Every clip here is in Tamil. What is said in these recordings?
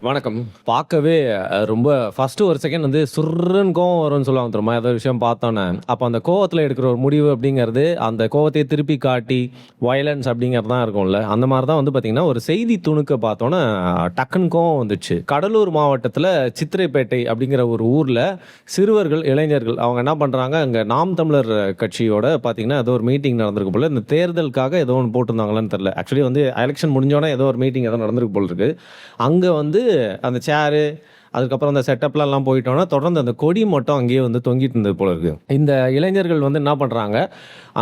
வணக்கம். பார்க்கவே ரொம்ப ஃபர்ஸ்ட்டு ஒரு செகண்ட் வந்து சுர்ருன்னு கோவம் வரும்னு சொல்லுவாங்க தெரியுமா? ஏதோ ஒரு விஷயம் பார்த்தோன்னே. அப்போ அந்த கோவத்தில எடுக்கிற ஒரு முடிவு அப்படிங்கிறது, அந்த கோவத்தையே திருப்பி காட்டி, வயலன்ஸ் அப்படிங்கிறது தான் இருக்கும்ல. அந்த மாரி தான் வந்து பார்த்தீங்கன்னா, ஒரு செய்தி துணுக்க பார்த்தோன்னே டக்குன்னு கோவம் வந்துச்சு. கடலூர் மாவட்டத்தில சித்திரைப்பேட்டை அப்படிங்கிற ஒரு ஊர்ல சிறுவர்கள், இளைஞர்கள் அவங்க என்ன பண்றாங்க, அங்க நாம் தமிழர் கட்சியோட பார்த்தீங்கன்னா, ஏதோ ஒரு மீட்டிங் நடந்திருக்கு போல. இந்த தேர்தலுக்காக ஏதோ ஒண்ணு போட்டிருந்தாங்களான்னு தெரியல. ஆக்சுவலி வந்து எலக்ஷன் முடிஞ்சோனே ஏதோ ஒரு மீட்டிங் ஏதோ நடந்திருக்கு போல இருக்கு. அங்க வந்து அந்த சேரு, அதுக்கப்புறம் அந்த செட்டப்லாம் போயிட்டோம்னா, தொடர்ந்து அந்த கொடி மட்டும் அங்கேயே வந்து தொங்கிட்டு இருந்தது போல இருக்கு. இந்த இளைஞர்கள் வந்து என்ன பண்றாங்க,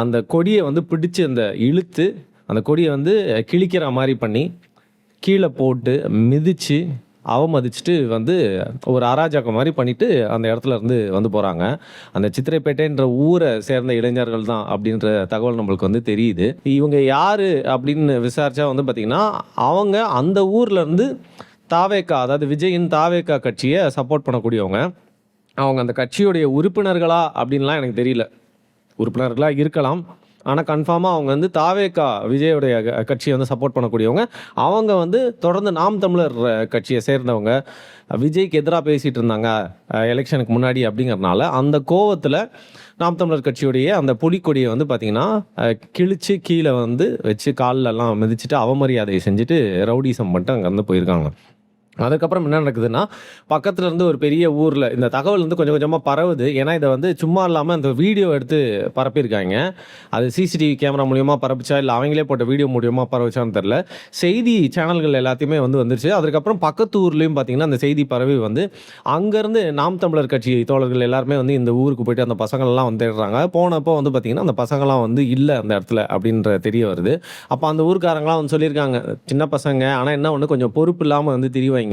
அந்த கொடிய வந்து பிடிச்சு அந்த இழுத்து, அந்த கொடிய வந்து கிழிக்கிற மாரி பண்ணி, கீழ போட்டு, மிதிச்சு, அவமதிச்சுட்டு வந்து ஒரு அராஜகம் மாரி பண்ணிட்டு, அந்த இடத்துல இருந்து வந்து போறாங்க. அந்த சித்திரைப்பேட்டைன்ற ஊர சேர்ந்த இளைஞர்கள் தான் அப்படின்ற தகவல் நம்மளுக்கு வந்து தெரியுது. இவங்க யாரு அப்படின்னு விசாரிச்சா வந்து பார்த்தீங்கன்னா, அவங்க அந்த ஊர்ல இருந்து தாவேகா, அதாவது விஜயின் தாவேகா கட்சியை சப்போர்ட் பண்ணக்கூடியவங்க. அவங்க அந்த கட்சியுடைய உறுப்பினர்களா அப்படின்லாம் எனக்கு தெரியல. உறுப்பினர்களா இருக்கலாம். ஆனா கன்ஃபார்மா அவங்க வந்து தாவேகா விஜயோடைய கட்சியை வந்து சப்போர்ட் பண்ணக்கூடியவங்க. அவங்க வந்து தொடர்ந்து நாம் தமிழர் கட்சியை சேர்ந்தவங்க. விஜய்க்கு எதிரா பேசிட்டு இருந்தாங்க எலெக்ஷனுக்கு முன்னாடி அப்படிங்கிறனால, அந்த கோவத்துல நாம் தமிழர் கட்சியுடைய அந்த புலிக்கொடியை வந்து பார்த்தீங்கன்னா, கிழிச்சு கீழ வந்து வச்சு கால்லலாம் மிதிச்சுட்டு அவமரியாதை செஞ்சுட்டு ரவுடிசம் பண்ணிட்டு அங்கேருந்து போயிருக்காங்க. அதுக்கப்புறம் என்ன நடக்குதுன்னா, பக்கத்துல இருந்து ஒரு பெரிய ஊர்ல இந்த தகவல் வந்து கொஞ்சம் கொஞ்சமா பரவுது. ஏன்னா, இத வந்து சும்மா இல்லாம அந்த வீடியோ எடுத்து பரப்பியிருக்காங்க. அது சிசிடிவி கேமரா மூலியமா பரப்புச்சா, இல்ல அவங்களே போட்ட வீடியோ மூலியமா பரவுச்சான்னு தெரியல. செய்தி சேனல்கள் எல்லாத்தையுமே வந்து வந்துருச்சு. அதுக்கப்புறம் பக்கத்து ஊர்லயும் பார்த்தீங்கன்னா, அந்த செய்தி பரவி வந்து, அங்கருந்து நாம் தமிழர் கட்சி தோழர்கள் எல்லாருமே வந்து இந்த ஊருக்கு போயிட்டு அந்த பசங்களலாம் வந்து தேடுறாங்க. போனப்போ வந்து பார்த்தீங்கன்னா, அந்த பசங்கலாம் வந்து இல்ல அந்த இடத்துல அப்படின்ற தெரிய வருது. அப்ப அந்த ஊர்க்காரங்கலாம் வந்து சொல்லியிருக்காங்க, சின்ன பசங்க ஆனா என்ன ஒண்ணு கொஞ்சம் பொறுப்பு இல்லாம வந்து திரிவாய்ங்க.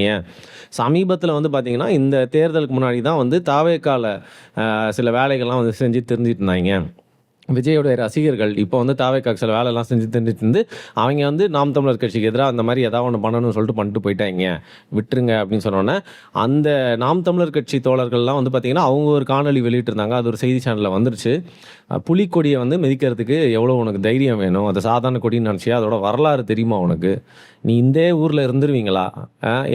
சமீபத்துல வந்து பார்த்தீங்கன்னா, இந்த தேர்தலுக்கு முன்னாடி தான் வந்து தாவேக்கால சில வேலைகள்லாம் வந்து செஞ்சு தெரிஞ்சுட்டு இருந்தாய்ங்க. விஜயோடைய ரசிகர்கள் இப்போ வந்து தாவேக்காக்கு சில வேலைலாம் செஞ்சு தெரிஞ்சுட்டு இருந்து, அவங்க வந்து நாம் தமிழர் கட்சிக்கு எதிரா அந்த மாரி ஏதாவது ஒண்ணு பண்ணணும்னு சொல்லிட்டு பண்ணிட்டு போயிட்டாய்ங்க. விட்டுருங்க அப்படின்னு சொன்னோனே, அந்த நாம் தமிழர் கட்சி தோழர்கள்லாம் வந்து பார்த்தீங்கன்னா, அவங்க ஒரு காணொளி வெளியிட்டிருந்தாங்க. அது ஒரு செய்தி சேனல்ல வந்துருச்சு. புலிக்கொடிய வந்து மிதிக்கிறதுக்கு எவ்வளோ உனக்கு தைரியம் வேணும்? அது சாதாரண கொடின்னு நினச்சியா? அதோட வரலாறு தெரியுமா உனக்கு? நீ இந்தே ஊர்ல இருந்துருவீங்களா?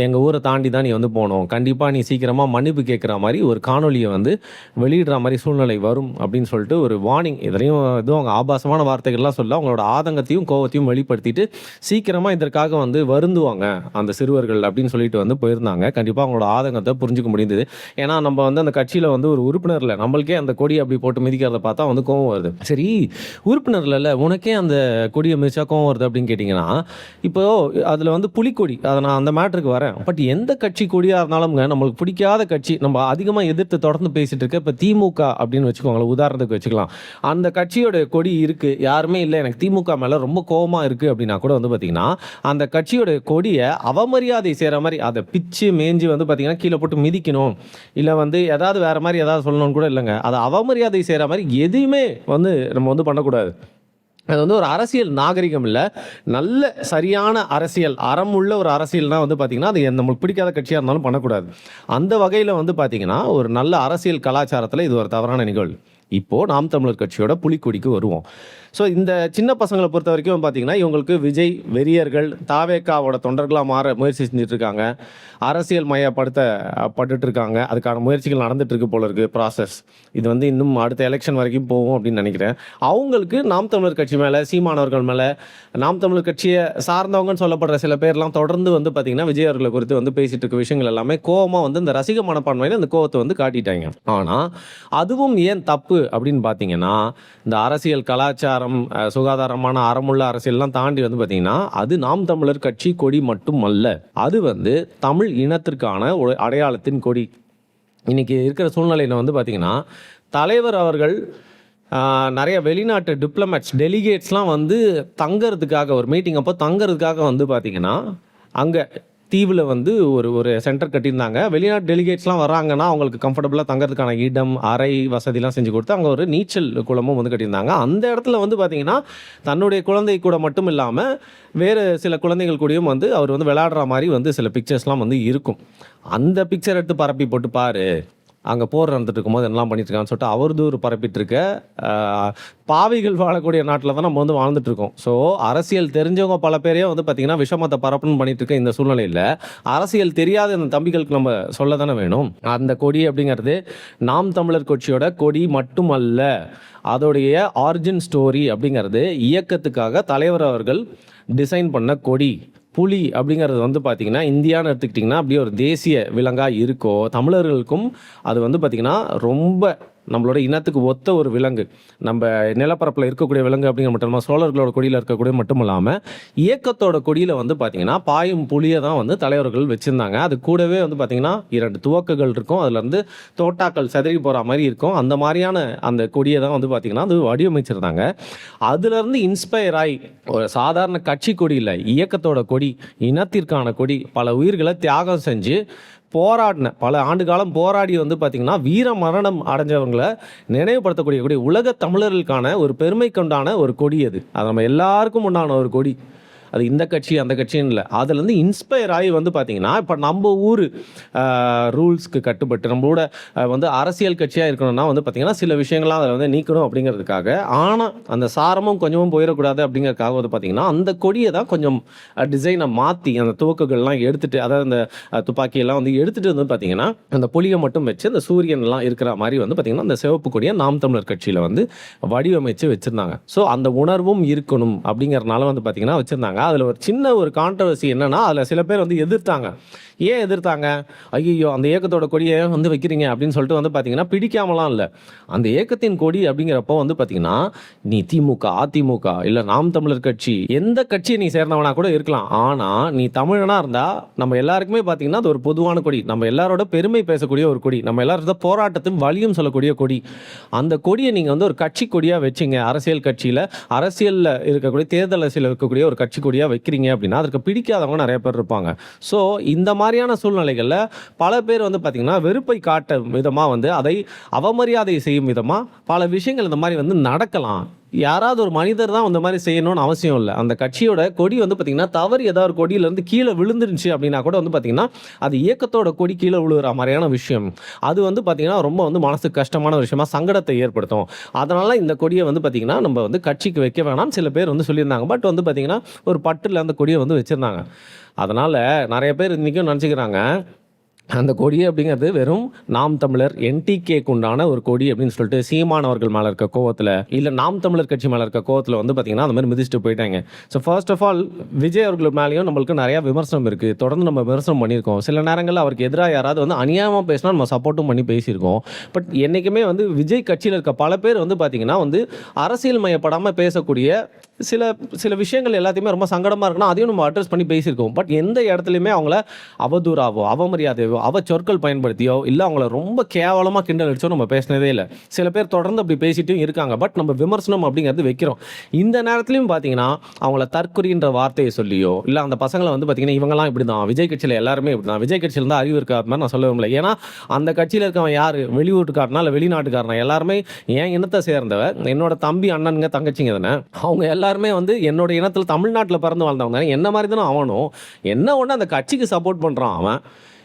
எங்க ஊரை தாண்டி தான் நீ வந்து போணும். கண்டிப்பா நீ சீக்கிரமா மன்னிப்பு கேட்குற மாரி ஒரு காணொளிய வந்து வெளியிடுற மாரி சூழ்நிலை வரும் அப்படின்னு சொல்லிட்டு ஒரு வார்னிங். இதுலயும் எதுவும் அவங்க ஆபாசமான வார்த்தைகள்லாம் சொல்லல. அவங்களோட ஆதங்கத்தையும், கோவத்தையும் வெளிப்படுத்திட்டு, சீக்கிரமா இதற்காக வந்து வருந்துவாங்க அந்த சிறுவர்கள் அப்படின்னு சொல்லிட்டு வந்து போயிருந்தாங்க. கண்டிப்பா அவங்களோட ஆதங்கத்தை புரிஞ்சுக்க முடிந்தது. ஏன்னா நம்ம வந்து அந்த கட்சியில வந்து ஒரு உறுப்பினர் இல்ல. நம்மளுக்கே அந்த கொடி அப்படி போட்டு மிதிக்கிறத பார்த்தா வந்து கோவம் வருது. சரி, உறுப்பினர் இல்ல, உனக்கே அந்த கொடிய மிதிச்சா கோவம் வருது அப்படின்னு கேட்டீங்கன்னா, இப்போ அதுல வந்து புலிக்கொடி, அதை நான் அந்த மேட்டருக்கு வரேன். பட் எந்த கட்சி கொடியா இருந்தாலும்ங்க, நம்மளுக்கு பிடிக்காத கட்சி, நம்ம அதிகமா எதிர்த்து தொடர்ந்து பேசிட்டு இருக்க இப்போ திமுக அப்படின்னு வச்சுக்கோங்களேன், உதாரணத்துக்கு வச்சுக்கலாம். அந்த கட்சியோட கொடி இருக்கு, யாருமே இல்லை எனக்கு திமுக மேல ரொம்ப கோவமா இருக்கு அப்படின்னா கூட வந்து பாத்தீங்கன்னா, அந்த கட்சியோட கொடியை அவமரியாதை செய்யற மாதிரி அதை பிச்சு மேஞ்சி வந்து பாத்தீங்கன்னா கீழே போட்டு மிதிக்கணும், இல்ல வந்து ஏதாவது வேற மாதிரி ஏதாவது சொல்லணும்னு கூட இல்லைங்க. அதை அவமரியாதை செய்யற மாதிரி எதையுமே வந்து நம்ம வந்து பண்ணக்கூடாது. அது வந்து ஒரு அரசியல் நாகரிகம் இல்ல. நல்ல சரியான அரசியல், அறமுள்ள ஒரு அரசியல்னா வந்து பார்த்தீங்கன்னா, அது நம்மளுக்கு பிடிக்காத கட்சியா இருந்தாலும் பண்ணக்கூடாது. அந்த வகையில வந்து பார்த்தீங்கன்னா, ஒரு நல்ல அரசியல் கலாச்சாரத்தில இது ஒரு தவறான நிகழ்வு. இப்போ நாம் தமிழர் கட்சியோட புலிக்கொடிக்கு வருவோம். ஸோ இந்த சின்ன பசங்கள பொறுத்த வரைக்கும் பார்த்தீங்கன்னா, இவங்களுக்கு விஜய் வெறியர்கள், தாவேக்காவோட தொண்டர்களா மாற முயற்சி செஞ்சுட்டு இருக்காங்க. அரசியல் மயப்படுத்த பட்டுட்டு இருக்காங்க. அதுக்கான முயற்சிகள் நடந்துட்டு இருக்கு போல இருக்கு ப்ராசஸ். இது வந்து இன்னும் அடுத்த எலெக்ஷன் வரைக்கும் போகும் அப்படின்னு நினைக்கிறேன். அவங்களுக்கு நாம் தமிழர் கட்சி மேல, சீமானவர்கள் மேல, நாம் தமிழர் கட்சியை சார்ந்தவங்கன்னு சொல்லப்படுற சில பேர்லாம் தொடர்ந்து வந்து பார்த்தீங்கன்னா, விஜய் அவர்களை குறித்து வந்து பேசிட்டு இருக்க விஷயங்கள் எல்லாமே கோவமா வந்து இந்த ரசிக மனப்பான்மையில இந்த கோவத்தை வந்து காட்டிட்டாங்க. ஆனா அதுவும் ஏன் தப்பு அப்படின்னு பார்த்தீங்கன்னா, இந்த அரசியல் கலாச்சாரம், சுகாதாரமான அறமுள்ள அரசியல்லாம் தாண்டி வந்து பார்த்தீங்கன்னா, அது நாம் தமிழர் கட்சி கொடி மட்டும் அல்ல. அது வந்து தமிழ் இனத்திற்கான ஒரு அடையாளத்தின் கொடி. இன்னைக்கு இருக்கிற சூழ்நிலையில் வந்து பார்த்தீங்கன்னா, தலைவர் அவர்கள் நிறைய வெளிநாட்டு டிப்ளமேட்ஸ், டெலிகேட்ஸ்லாம் வந்து தங்கறதுக்காக, ஒரு மீட்டிங் அப்போ தங்கறதுக்காக வந்து பார்த்தீங்கன்னா, அங்கே தீவில் வந்து ஒரு ஒரு சென்டர் கட்டியிருந்தாங்க. வெளிநாட்டு டெலிகேட்ஸ்லாம் வராங்கன்னா, அவங்களுக்கு கம்ஃபர்டபுளாக தங்கறதுக்கான இடம், அறை வசதிலாம் செஞ்சு கொடுத்து, அங்கே ஒரு நீச்சல் குளமும் வந்து கட்டியிருந்தாங்க. அந்த இடத்துல வந்து பார்த்தீங்கன்னா, தன்னுடைய குழந்தை கூட மட்டும் இல்லாமல் வேறு சில குழந்தைகள் கூடயும் வந்து அவர் வந்து விளையாடுற மாதிரி வந்து சில பிக்சர்ஸ்லாம் வந்து இருக்கும். அந்த பிக்சர் எடுத்து பரப்பி போட்டு பாரு, அங்கே போர் நடந்துட்டு இருக்கும்போது என்னலாம் பண்ணிட்டு இருக்கான்னு சொல்லிட்டு அவதூறு பரப்பிட்டு இருக்க பாவிகள் வாழக்கூடிய நாட்டில் தான் நம்ம வந்து வாழ்ந்துட்டு இருக்கோம். ஸோ அரசியல் தெரிஞ்சவங்க பல பேரையே வந்து பார்த்திங்கன்னா விஷமத்தை பரப்புன்னு பண்ணிட்டு இருக்க இந்த சூழ்நிலையில் அரசியல் தெரியாத இந்த தம்பிகளுக்கு நம்ம சொல்ல தானே வேணும். அந்த கொடி அப்படிங்கிறது நாம் தமிழர் கட்சியோட கொடி மட்டுமல்ல, அதோடைய ஆரிஜின் ஸ்டோரி அப்படிங்கிறது இயக்கத்துக்காக தலைவர் அவர்கள் டிசைன் பண்ண கொடி. புலி அப்படிங்கிறது வந்து பார்த்திங்கன்னா இந்தியான்னு எடுத்துக்கிட்டிங்கன்னா அப்படியே ஒரு தேசிய விலங்காக இருக்கோ, தமிழர்களுக்கும் அது வந்து பார்த்திங்கன்னா ரொம்ப நம்மளோட இனத்துக்கு ஒத்த ஒரு விலங்கு. நம்ம நிலப்பரப்பில் இருக்கக்கூடிய விலங்கு அப்படிங்கிற மட்டும் இல்லாமல் சோழர்களோட கொடியில் இருக்கக்கூடிய மட்டும் இல்லாமல் இயக்கத்தோட கொடியில் வந்து பார்த்திங்கன்னா பாயும் புலியை தான் வந்து தலைவர்கள் வச்சுருந்தாங்க. அது கூடவே வந்து பார்த்திங்கன்னா 2 துவக்குகள் இருக்கும், அதுலேருந்து தோட்டாக்கள் செதறி போகிற மாதிரி இருக்கும். அந்த மாதிரியான அந்த கொடியை தான் வந்து பார்த்திங்கன்னா அது வடிவமைச்சிருந்தாங்க. அதுலேருந்து இன்ஸ்பயர் ஆகி ஒரு சாதாரண கட்சி கொடி இல்லை, இயக்கத்தோட கொடி, இனத்திற்கான கொடி, பல உயிர்களை தியாகம் செஞ்சு போராடின பல ஆண்டு காலம் போராடி வந்து பார்த்திங்கன்னா வீர மரணம் அடைஞ்சவங்களை நினைவுபடுத்தக்கூடிய உலக தமிழர்களுக்கான ஒரு பெருமை கொண்டான ஒரு கொடி. அது நம்ம எல்லாருக்கும் உண்டான ஒரு கொடி. அது இந்த கட்சி அந்த கட்சின்னு இல்லை, அதுலேருந்து இன்ஸ்பயர் ஆகி வந்து பார்த்திங்கன்னா இப்போ நம்ம ஊர் ரூல்ஸ்க்கு கட்டுப்பட்டு நம்மளோட வந்து அரசியல் கட்சியாக இருக்கணும்னா வந்து பார்த்திங்கன்னா சில விஷயங்கள்லாம் அதில் வந்து நீக்கணும் அப்படிங்கிறதுக்காக, ஆனால் அந்த சாரமும் கொஞ்சமும் போயிடக்கூடாது அப்படிங்கிறதுக்காக வந்து பார்த்திங்கன்னா அந்த கொடியை தான் கொஞ்சம் டிசைனை மாற்றி அந்த துவக்குகள்லாம் எடுத்துகிட்டு, அதாவது அந்த துப்பாக்கியெல்லாம் வந்து எடுத்துகிட்டு வந்து பார்த்திங்கன்னா அந்த புலியை மட்டும் வச்சு அந்த சூரியன்லாம் இருக்கிற மாதிரி வந்து பார்த்திங்கன்னா அந்த சிவப்பு கொடியை நாம் தமிழர் கட்சியில் வந்து வடிவமைச்சு வச்சுருந்தாங்க. ஸோ அந்த உணர்வும் இருக்கணும் அப்படிங்கிறதுனால வந்து பார்த்திங்கன்னா வச்சுருந்தாங்க. அதில் ஒரு சின்ன ஒரு கான்ட்ரவர்சி என்னன்னா, அதில் சில பேர் வந்து எதிர்த்தாங்க. ஏன் எதிர்த்தாங்க? ஐயோ அந்த இயக்கத்தோட கொடியை வந்து வைக்கிறீங்க அப்படின்னு சொல்லிட்டு வந்து பார்த்தீங்கன்னா பிடிக்காமலாம் இல்லை. அந்த இயக்கத்தின் கொடி அப்படிங்கிறப்போ வந்து பார்த்தீங்கன்னா நீ திமுக, அதிமுக இல்லை நாம் தமிழர் கட்சி, எந்த கட்சியை நீ சேர்ந்தவனா கூட இருக்கலாம். ஆனால் நீ தமிழனாக இருந்தால் நம்ம எல்லாருக்குமே பார்த்தீங்கன்னா அது ஒரு பொதுவான கொடி, நம்ம எல்லாரோட பெருமை பேசக்கூடிய ஒரு கொடி, நம்ம எல்லாரோட போராட்டத்தின் வலியும் சொல்லக்கூடிய கொடி. அந்த கொடியை நீங்கள் வந்து ஒரு கட்சி கொடியாக வச்சிங்க, அரசியல் கட்சியில் அரசியலில் இருக்கக்கூடிய தேர்தல் அரசியல் இருக்கக்கூடிய ஒரு கட்சி கொடியாக வைக்கிறீங்க அப்படின்னா அதற்கு பிடிக்காதவங்க நிறைய பேர் இருப்பாங்க. ஸோ இந்த மாதிரியான சூழ்நிலைகளில் பல பேர் வந்து பார்த்திங்கன்னா வெறுப்பை காட்ட விதமாக வந்து அதை அவமரியாதை செய்யும் விதமாக பல விஷயங்கள் இந்த மாதிரி வந்து நடக்கலாம். யாராவது ஒரு மனிதர் தான் இந்த மாதிரி செய்யணும்னு அவசியம் இல்லை. அந்த கட்சியோட கொடி வந்து பார்த்திங்கன்னா தவறு ஏதாவது ஒரு கொடியிலேருந்து கீழே விழுந்துருந்துச்சு அப்படின்னா கூட வந்து பார்த்திங்கன்னா அது இயக்கத்தோட கொடி கீழே விழுகிற மாதிரியான விஷயம். அது வந்து பார்த்திங்கன்னா ரொம்ப வந்து மனசுக்கு கஷ்டமான விஷயமா சங்கடத்தை ஏற்படுத்தும். அதனால் இந்த கொடியை வந்து பார்த்திங்கன்னா நம்ம வந்து கட்சிக்கு வைக்க வேணாம்னு சில பேர் வந்து சொல்லியிருந்தாங்க. பட் வந்து பார்த்திங்கன்னா ஒரு பட்டில் அந்த கொடியை வந்து வச்சுருந்தாங்க. அதனால் நிறைய பேர் இன்றைக்கும் நினச்சிக்கிறாங்க அந்த கொடி அப்படிங்கிறது வெறும் நாம் தமிழர் என்டிகேக்கு உண்டான ஒரு கொடி அப்படின்னு சொல்லிட்டு சீமானவர்கள் மேலே இருக்க கோவத்தில் இல்லை நாம் தமிழர் கட்சி மேலே இருக்க கோவத்தில் வந்து பார்த்திங்கன்னா அந்த மாதிரி மிதிச்சுட்டு போயிட்டாங்க. So first of all Vijay அவர்கள் மேலேயும் நம்மளுக்கு நிறையா விமர்சனம் இருக்குது, தொடர்ந்து நம்ம விமர்சனம் பண்ணியிருக்கோம். சில நேரங்களில் அவருக்கு எதிராக யாராவது வந்து அநியாயமாக பேசினா நம்ம சப்போர்ட்டும் பண்ணி பேசியிருக்கோம். பட் என்றைக்குமே வந்து விஜய் கட்சியில் இருக்க பல பேர் வந்து பார்த்திங்கன்னா வந்து அரசியல் மயப்படாமல் பேசக்கூடிய சில விஷயங்கள் எல்லாத்தையுமே ரொம்ப சங்கடமாக இருக்குன்னா அதையும் நம்ம அட்ரஸ் பண்ணி பேசியிருக்கோம். பட் எந்த இடத்துலையுமே அவங்கள அவதூறாவோ அவமரியாதையோ சொற்கள் பயன்படுத்தியோ இல்லை அவங்கள ரொம்ப கேவலமாக கிண்டல் அடிச்சோ நம்ம பேசினதே இல்லை. சில பேர் தொடர்ந்து அப்படி பேசிட்டும் இருக்காங்க. பட் நம்ம விமர்சனம் அப்படிங்கிறது வைக்கிறோம். இந்த நேரத்துலையும் பார்த்தீங்கன்னா அவங்கள தற்குறின்ற வார்த்தையை சொல்லியோ இல்லை அந்த பசங்களை வந்து பார்த்தீங்கன்னா இவங்கெல்லாம் இப்படி தான், விஜய் கட்சியில் எல்லாருமே இப்படி தான், விஜய் கட்சியில் தான் அறிவு இருக்காத மாதிரி நான் சொல்ல முடியல. ஏன்னா அந்த கட்சியில் இருக்கவன் யார், வெளியூட்டுக்காரனா இல்லை வெளிநாட்டுக்காரனா, எல்லாருமே என் இனத்தை சேர்ந்தவன், என்னோட தம்பி அண்ணனுங்க தங்கச்சிங்க தானே, அவங்க எல்லாருமே வந்து என்னோட இனத்தில் தமிழ்நாட்டில் பிறந்து வாழ்ந்தவங்க தானே, என்ன மாதிரி தானே அவனும். என்ன ஒன்று அந்த கட்சிக்கு சப்போர்ட் பண்ணுறான் அவன்.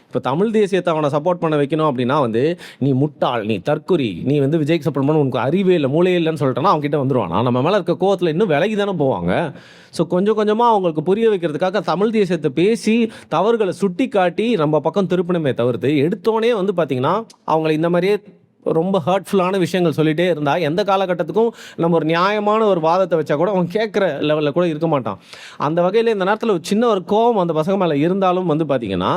இப்போ தமிழ் தேசியத்தை அவனை சப்போர்ட் பண்ண வைக்கணும் அப்படின்னா வந்து நீ முட்டாள், நீ தற்குறி, நீ வந்து விஜய்க்கு சப்போர்ட் பண்ண உனக்கு அறிவே இல்லை மூளையே இல்லைன்னு சொல்லிட்டோன்னா அவங்ககிட்ட வந்துடுவான். நம்ம மேலே இருக்க கோவத்தில் இன்னும் விலகி தானே போவாங்க. ஸோ கொஞ்சம் கொஞ்சமாக அவங்களுக்கு புரிய வைக்கிறதுக்காக தமிழ் தேசியத்தை பேசி தவறுகளை சுட்டி காட்டி நம்ம பக்கம் திருப்பணுமே தவிர்த்து எடுத்தோடனே வந்து பார்த்திங்கன்னா அவங்கள இந்த மாதிரியே ரொம்ப ஹர்ட்ஃபுல்லான விஷயங்கள் சொல்லிகிட்டே இருந்தால் எந்த காலகட்டத்துக்கும் நம்ம ஒரு நியாயமான ஒரு வாதத்தை வச்சா கூட அவன் கேட்குற லெவலில் கூட இருக்க மாட்டான். அந்த வகையில் இந்த நேரத்தில் ஒரு சின்ன ஒரு கோபம் அந்த பசங்க மேலே இருந்தாலும் வந்து பார்த்திங்கன்னா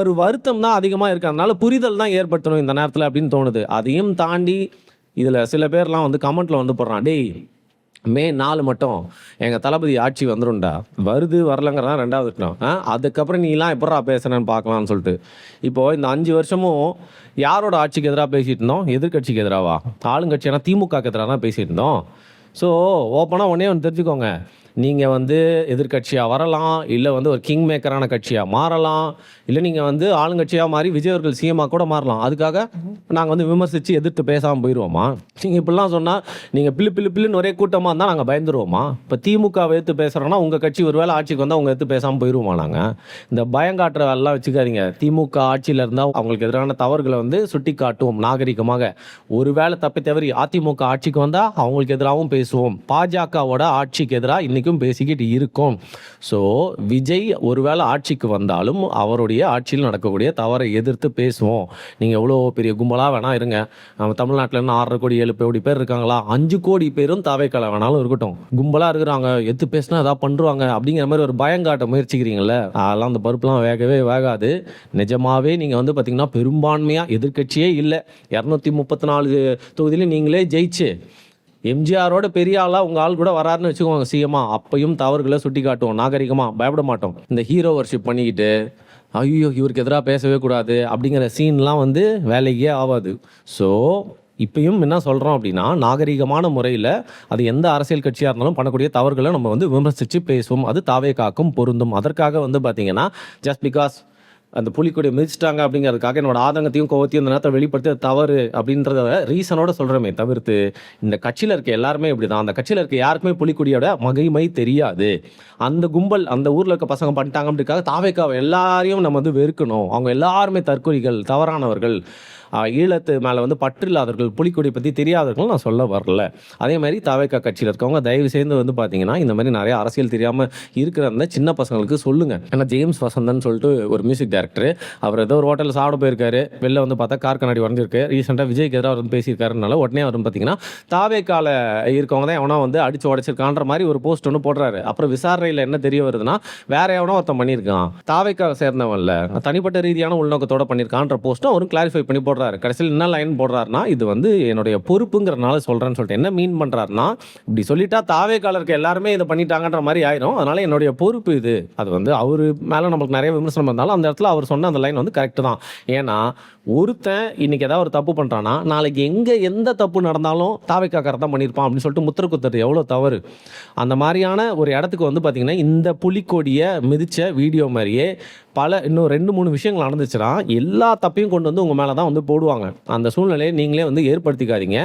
ஒரு வருத்தம் தான் அதிகமாக இருக்கிறதுனால புரிதல் தான் ஏற்படுத்தணும் இந்த நேரத்தில் அப்படின்னு தோணுது. அதையும் தாண்டி இதில் சில பேர்லாம் வந்து கமெண்ட்டில் வந்து போடுறான், டேய் மே 4 மட்டும் எங்கள் தளபதி ஆட்சி வந்துடும்டா, வருது வரலங்கிறதான் 2வது விஷயம், அதுக்கப்புறம் நீலாம் எப்படா பேசுகிறேன்னு பார்க்கலான்னு சொல்லிட்டு. இப்போது இந்த 5 வருஷமும் யாரோட ஆட்சிக்கு எதிராக பேசிகிட்டு இருந்தோம்? எதிர்கட்சிக்கு எதிராவா? ஆளுங்கட்சியான திமுகக்கு எதிராக தான் பேசிகிட்டு இருந்தோம். ஸோ ஓப்பனாக ஒன்றே ஒன்று தெரிஞ்சுக்கோங்க, நீங்கள் வந்து எதிர்க்கட்சியாக வரலாம், இல்லை வந்து ஒரு கிங் மேக்கரான கட்சியாக மாறலாம், இல்லை நீங்கள் வந்து ஆளுங்கட்சியாக மாறி விஜய் அவர்கள் சிஎம்மாக கூட மாறலாம். அதுக்காக நாங்கள் வந்து விமர்சித்து எதிர்த்து பேசாமல் போயிடுவோமா? நீங்கள் இப்படிலாம் சொன்னால் நீங்கள் பில்லுன்னு ஒரே கூட்டமாக இருந்தால் நாங்கள் பயந்துருவோமா? இப்போ திமுகவை எடுத்து பேசுகிறோன்னா உங்கள் கட்சி ஒரு வேளை ஆட்சிக்கு வந்தால் அவங்க எடுத்து பேசாமல் போயிடுவோமா? நாங்கள் இந்த பயங்காட்டுற வேலைலாம் வச்சுக்காதீங்க. திமுக ஆட்சியில் இருந்தால் அவங்களுக்கு எதிரான தவறுகளை வந்து சுட்டி காட்டுவோம் நாகரிகமாக. ஒருவேளை தப்பி தவறி அதிமுக ஆட்சிக்கு வந்தால் அவங்களுக்கு எதிராகவும் பேசுவோம். பாஜகவோட ஆட்சிக்கு எதிராக இன்றைக்கும் பேசிக்கிட்டு இருக்கோம். ஸோ விஜய் ஒருவேளை ஆட்சிக்கு வந்தாலும் அவருடைய ஆட்சியில் நடக்கக்கூடிய தவறை எதிர்த்து பேசுவோம். நீங்கள் எவ்வளோ பெரிய கும்பலாக வேணா இருங்க. நம்ம தமிழ்நாட்டில் என்ன 6 கோடி 7 கோடி பேர் இருக்காங்களா? 5 கோடி பேரும் தாவேக்கால வேணாலும் இருக்கட்டும், கும்பலாக இருக்கிறாங்க, எத்து பேசினா ஏதாவது பண்ணுறாங்க அப்படிங்கிற மாதிரி ஒரு பயங்காட்ட முயற்சிக்கிறீங்களே, அதெல்லாம் அந்த பருப்புலாம் வேகவே வேகாது. நிஜமாவே நீங்கள் வந்து பார்த்தீங்கன்னா பெரும்பான்மையாக எதிர்க்கட்சியே இல்லை, 234 தொகுதியிலும் நீங்களே ஜெயிச்சு எம்ஜிஆரோட பெரிய ஆளாக உங்கள் ஆள் கூட வராருன்னு வச்சுக்கோங்க சிஎம்மா, அப்பையும் தவறுகளை சுட்டி காட்டுவோம் நாகரிகமாக, பயப்பட மாட்டோம். இந்த ஹீரோ வர்ஷிப் பண்ணிக்கிட்டு ஐயோ இவருக்கு எதிராக பேசவே கூடாது அப்படிங்கிற சீன்லாம் வந்து வேலைக்கே ஆகாது. ஸோ இப்பயும் என்ன சொல்கிறோம் அப்படின்னா, நாகரிகமான முறையில் அது எந்த அரசியல் கட்சியாக இருந்தாலும் பண்ணக்கூடிய தவறுகளை நம்ம வந்து விமர்சித்து பேசுவோம். அது தாவேக்காக்கும் பொருந்தும். அதற்காக வந்து பார்த்தீங்கன்னா ஜஸ்ட் பிகாஸ் அந்த புலிக்கொடியை மிதிச்சிட்டாங்க அப்படிங்கிறதுக்காக என்னோட ஆதங்கத்தையும் கோவத்தையும் இந்த நேரத்தை வெளிப்படுத்தி தவறு அப்படின்றத ரீசனோட சொல்கிறோமே தவிர்த்து, இந்த கட்சியில் இருக்க எல்லாருமே இப்படி தான். அந்த கட்சியில் இருக்க யாருக்குமே புலிக்கொடியோட மகிமை தெரியாது. அந்த கும்பல் அந்த ஊரில் இருக்க பசங்க பண்ணிட்டாங்க அப்படிக்காக தாவேக்காவை எல்லாரையும் நம்ம வந்து வெறுக்கணும். அவங்க எல்லாருமே தற்கொலைகள், தவறானவர்கள், ஈழத்து மேலே வந்து பற்று இல்லாதவர்கள், புலிக்கொடி பற்றி தெரியாதவர்கள் நான் சொல்ல வரல. அதே மாதிரி தாவேக்கா கட்சியில் இருக்கவங்க தயவு செய்து வந்து பார்த்தீங்கன்னா இந்த மாதிரி நிறைய அரசியல் தெரியாமல் இருக்கிற அந்த சின்ன பசங்களுக்கு சொல்லுங்கள். ஏன்னா ஜேம்ஸ் வசந்தன் சொல்லிட்டு ஒரு மியூசிக் டைரக்டர், அவர் ஏதோ ஒரு ஹோட்டலில் சாப்பிட போயிருக்காரு, வெளில வந்து பார்த்தா கார் கண்ணாடி வரைஞ்சிருக்கு, ரீசெண்டாக விஜய்க்கு எதிராக வந்து பேசியிருக்காருனால உடனே அவர் பார்த்தீங்கன்னா தாவேக்கால இருக்கவங்க தான் எவனா வந்து அடிச்சு உடைச்சிருக்கான்ற மாதிரி ஒரு போஸ்ட் ஒன்று போடுறாரு. அப்புறம் விசாரணையில் என்ன தெரிய வருதுன்னா, வேற எவனோ ஒருத்தன் பண்ணியிருக்கான், தாவேக்காவை சேர்ந்தவன் இல்லை, தனிப்பட்ட ரீதியான உள்நோக்கத்தோட பண்ணியிருக்கான்ற போஸ்ட்டும் அவரும் கிளாரிஃபை பண்ணி போடுறாரு. கடைசியில் என்ன லைன் போடுறாருன்னா, இது வந்து என்னுடைய பொறுப்புங்கிறனால சொல்றேன்னு சொல்லிட்டு என்ன மீன் பண்றாருன்னா, இப்படி சொல்லிட்டா தாவேக்காலருக்கு எல்லாருமே இதை பண்ணிட்டாங்கன்ற மாதிரி ஆயிரும், அதனால என்னுடைய பொறுப்பு இது. அது வந்து அவரு மேல நம்மளுக்கு நிறைய விமர்சனம் இருந்தாலும் அந்த இடத்துல அவர் சொன்ன அந்த லைன் வந்து கரெக்ட் தான். ஏன்னா ஒருத்தன் இன்னைக்கு ஏதாவது ஒரு தப்பு பண்றானா, நாளைக்கு எந்த தப்பு நடந்தாலும் தாவேக்காக்கார தான் பண்ணியிருப்பான் அப்படின்னு சொல்லிட்டு முத்திர குத்துறது எவ்வளோ தவறு. அந்த மாதிரியான ஒரு இடத்துக்கு வந்து பார்த்தீங்கன்னா இந்த புலிக்கொடியை மிதிச்ச வீடியோ மாதிரியே இன்னும் 2-3 விஷயங்கள் நடந்துச்சுன்னா எல்லா தப்பையும் கொண்டு வந்து உங்கள் மேலே தான் வந்து போடுவாங்க. அந்த சூழ்நிலையை நீங்களே வந்து ஏற்படுத்திக்காதீங்க.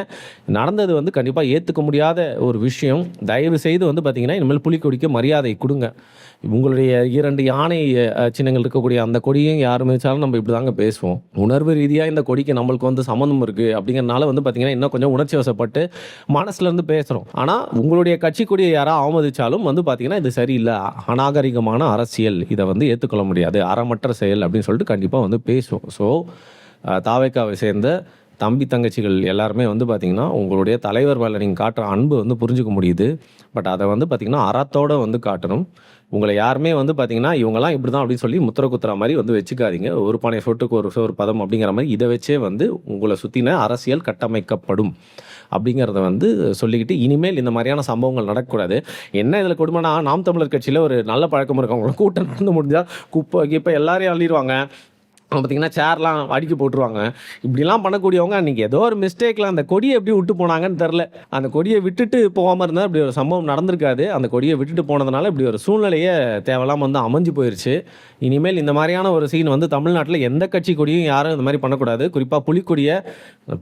நடந்தது வந்து கண்டிப்பாக ஏற்றுக்க முடியாத ஒரு விஷயம். தயவு செய்து வந்து பார்த்தீங்கன்னா இனிமேல் புலிக்கொடிக்கு மரியாதை கொடுங்க. உங்களுடைய 2 யானை சின்னங்கள் இருக்கக்கூடிய அந்த கொடியும் யார் மிதிச்சாலும் நம்ம இப்படி தாங்க பேசுவோம். உணர்வு ரீதியாக இந்த கொடிக்கு நம்மளுக்கு வந்து சம்மந்தம் இருக்குது அப்படிங்கிறனால வந்து பார்த்தீங்கன்னா இன்னும் கொஞ்சம் உணர்ச்சி வசப்பட்டு மனசுலேருந்து பேசுகிறோம். ஆனால் உங்களுடைய கட்சி கொடியை யாராவது அவமதித்தாலும் வந்து பார்த்தீங்கன்னா இது சரியில்லை, அநாகரிகமான அரசியல், இதை வந்து ஏற்றுக்கொள்ள முடியாது, அறமற்ற செயல் அப்படின்னு சொல்லிட்டு கண்டிப்பாக வந்து பேசுவோம். ஸோ தாவேக்காவை சேர்ந்த தம்பி தங்கச்சிகள் எல்லாருமே வந்து பார்த்திங்கன்னா உங்களுடைய தலைவர் மேலே நீங்கள் காட்டுற அன்பு வந்து புரிஞ்சுக்க முடியுது. பட் அதை வந்து பார்த்திங்கன்னா அறத்தோடு வந்து காட்டணும். உங்களை யாருமே வந்து பார்த்திங்கன்னா இவங்கெல்லாம் இப்படி தான் அப்படின்னு சொல்லி முத்திர குத்துற மாதிரி வந்து வச்சுக்காதீங்க. ஒரு பானை சொட்டுக்கு ஒரு பதம் அப்படிங்கிற மாதிரி இதை வச்சே வந்து உங்களை சுற்றின அரசியல் கட்டமைக்கப்படும் அப்படிங்கிறத வந்து சொல்லிக்கிட்டு இனிமேல் இந்த மாதிரியான சம்பவங்கள் நடக்கக்கூடாது. என்ன இதில் கொடுமைனா, நாம் தமிழர் கட்சியில் ஒரு நல்ல பழக்கம் இருக்கவங்கள கூட்டம் நடந்து முடிஞ்சால் குப்பை இப்போ எல்லாரையும் அள்ளிடுவாங்க, பார்த்தீங்கன்னா சேர்லாம் அடிக்க போட்டுருவாங்க. இப்படிலாம் பண்ணக்கூடியவங்க அன்றைக்கி ஏதோ ஒரு மிஸ்டேக்கில் அந்த கொடியை எப்படி விட்டு போனாங்கன்னு தெரில. அந்த கொடியை விட்டுட்டு போகாமல் இருந்தால் இப்படி ஒரு சம்பவம் நடந்திருக்காது. அந்த கொடியை விட்டுட்டு போனதுனால இப்படி ஒரு சூழ்நிலையே தேவையில்லாமல் வந்து அமைஞ்சு போயிடுச்சு. இனிமேல் இந்த மாதிரியான ஒரு சீன் வந்து தமிழ்நாட்டில் எந்த கட்சி கொடியும் யாரும் இந்த மாதிரி பண்ணக்கூடாது. குறிப்பாக புலிக்கொடியை,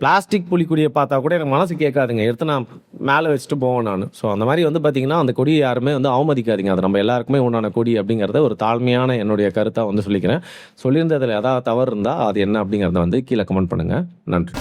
பிளாஸ்டிக் புலிக்கொடியை பார்த்தா கூட எனக்கு மனசு கேட்காதுங்க, எடுத்து நான் மேலே வச்சுட்டு போவேன் நான். ஸோ அந்த மாதிரி வந்து பார்த்திங்கன்னா அந்த கொடியை யாருமே வந்து அவமதிக்காதீங்க. அது நம்ம எல்லாருக்குமே உண்டான கொடி அப்படிங்கிறத ஒரு தாழ்மையான என்னுடைய கருத்தாக வந்து சொல்லிக்கிறேன். சொல்லியிருந்ததில் ஏதாவது தவறு இருந்தால் அது என்ன அப்படிங்கிறத வந்து கீழே கமெண்ட் பண்ணுங்கள். நன்றி.